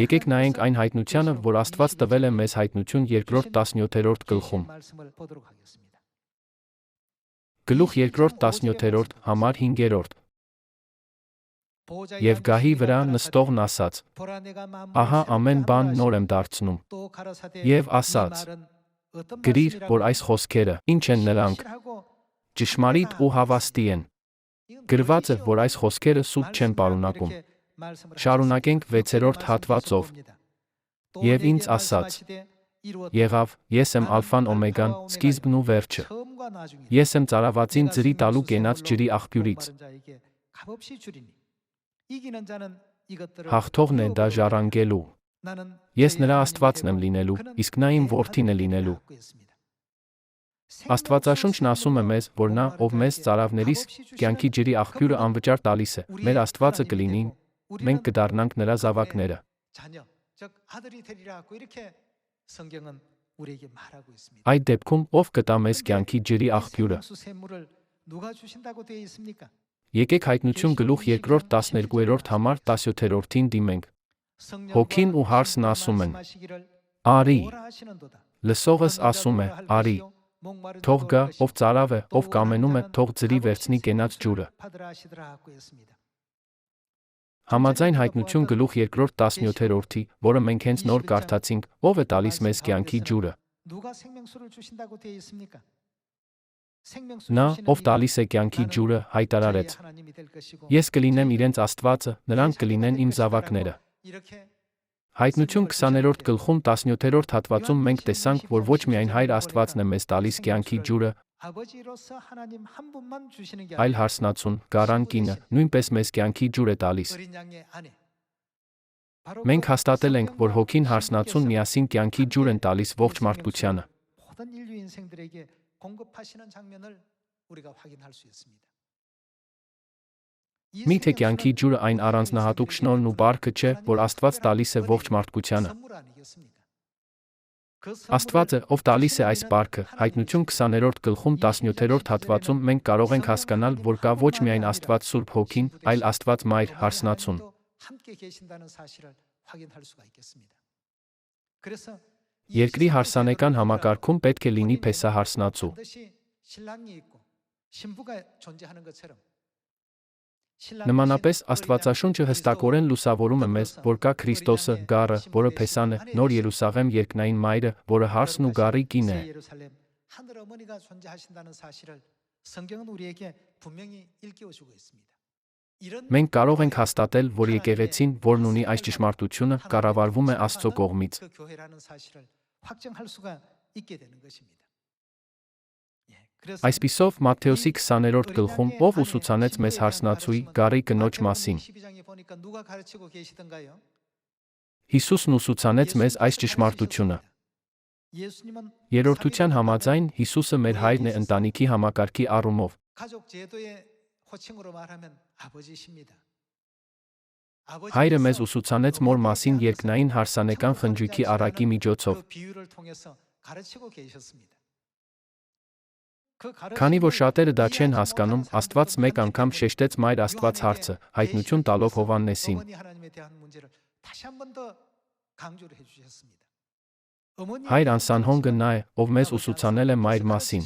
Եկեք նայենք այն հայտնությանը, որ Աստված տվել է մեզ հայտնություն 2-րդ 17-րդ գլխում։ Գլուխ 2-րդ 17-րդ, համար 5-րդ։ Եվ գահի վրա նստողն ասաց. Ահա ամեն բան նոր եմ դարձնում։ Եվ ասաց. Գրիր, որ այս խոսքերը ինչ են նրանք, ճշմարիտ ու հավաստի են։ Գրված է, որ այս խոսքերը սուտ չեն պարունակում։ Շարունակենք 6-րդ հատվածով։ Եվ ինձ ասաց. Եղավ, ես եմ ալֆան օմեգան, սկիզբն ու վերջը։ Ես եմ ծարավածին ջրի տալու կենաց ջրի աղբյուրից։ Հաղթողն է դա ժառանգելու։ Ես նրա Աստվածն եմ լինելու, իսկ նա իմ որդին է լինելու։ Աստվածաշունչն ասում է մեզ, որ նա, ով մեզ ծարավներիս կյանքի ջրի աղբյուրը անվճար տալիս է, մեր Աստվածը կլինի, մենք կդառնանք նրա զավակները։ Այդ դեպքում ով կտա մեզ կյանքի ջրի աղբյուրը։ Եկեք հայտնություն գլուխ 2-րդ 12-րդ համար 17-րդին դիմենք։ Հոգին ու հարսն ասում են. Արի։ Լսողս ասում է. Արի։ Թող գա, ով ծարավ է, ով կամենում է, թող ջրի վերցնի կենաց ջուրը։ Համաձայն հայտնություն գլուխ 2-րդ 17-րդի, որը մենք հենց նոր կարդացինք, ով է տալիս մեզ կյանքի ջուրը։ Նա, ով տալիս է կյանքի ջուրը, հայտարարեց. Ես կլինեմ իրենց Աստվածը, նրանք կլինեն իմ զավակները։ Հայտնություն 20-րդ գլխում 17-րդ հատվածում մենք տեսանք, որ ոչ միայն Հայր Աստվածն է մեզ տալիս կյանքի ջուրը, այլ հարսնացուն, գառան կինը, նույնպես մեզ կյանքի ջուր է տալիս։ Մենք հաստատել ենք, որ հոգին հարսնացուն միասին կյանքի ջուր են տալիս ողջ մարդկությանը։ Միթե կյանքի ջուրը այն առանձնահատուկ շնորհն ու բարքը չէ, որ Աստված տալիս է ողջ մարդկությանը։ Աստվածը, ով տալիս է այս բարքը, հայտնություն 20-րդ գլխում 17-րդ հատվածում մենք կարող ենք հասկանալ, որ կա ոչ միայն Աստված Սուրբ Հոգին, այլ Աստված Մայր հարսնացուն։ Երկրի հարսանեկան համակարգում պետք է լինի փեսահարսնացու։ Նմանապես Աստվածաշունչը հստակորեն լուսավորում է մեզ, որ կա Քրիստոսը, գառը, որը փեսան է, Նոր Երուսաղեմ երկնային մայրը, որը հարսն ու գառի կինը է։ Մենք կարող ենք հաստատել, որ եկեղեցին, որն ունի այս ճշմարտությունը, կառավարվում է Աստծո կողմից։ Այսպիսով, Մատթեոսի 20-րդ գլխում ով ուսուցանեց մեզ հարսնացուի, գառի կնոջ մասին։ Հիսուսն ուսուցանեց մեզ այս ճշմարտությունը։ Երրորդության համաձայն, Հիսուսը մեր հայրն է ընտանիքի համակարգի առումով։ Հայրը մեզ ուսուցանեց մոր մասին երկնային հարսանեկան խնջույքի առակի միջոցով։ Քանի որ շատերը դա չեն հասկանում, Աստված մեկ անգամ շեշտեց Մայր Աստված հարցը, հայտնություն տալով Հովհաննեսին։ Հայր անսանհոնգը նա է, ով մեզ ուսուցանել է Մայր մասին։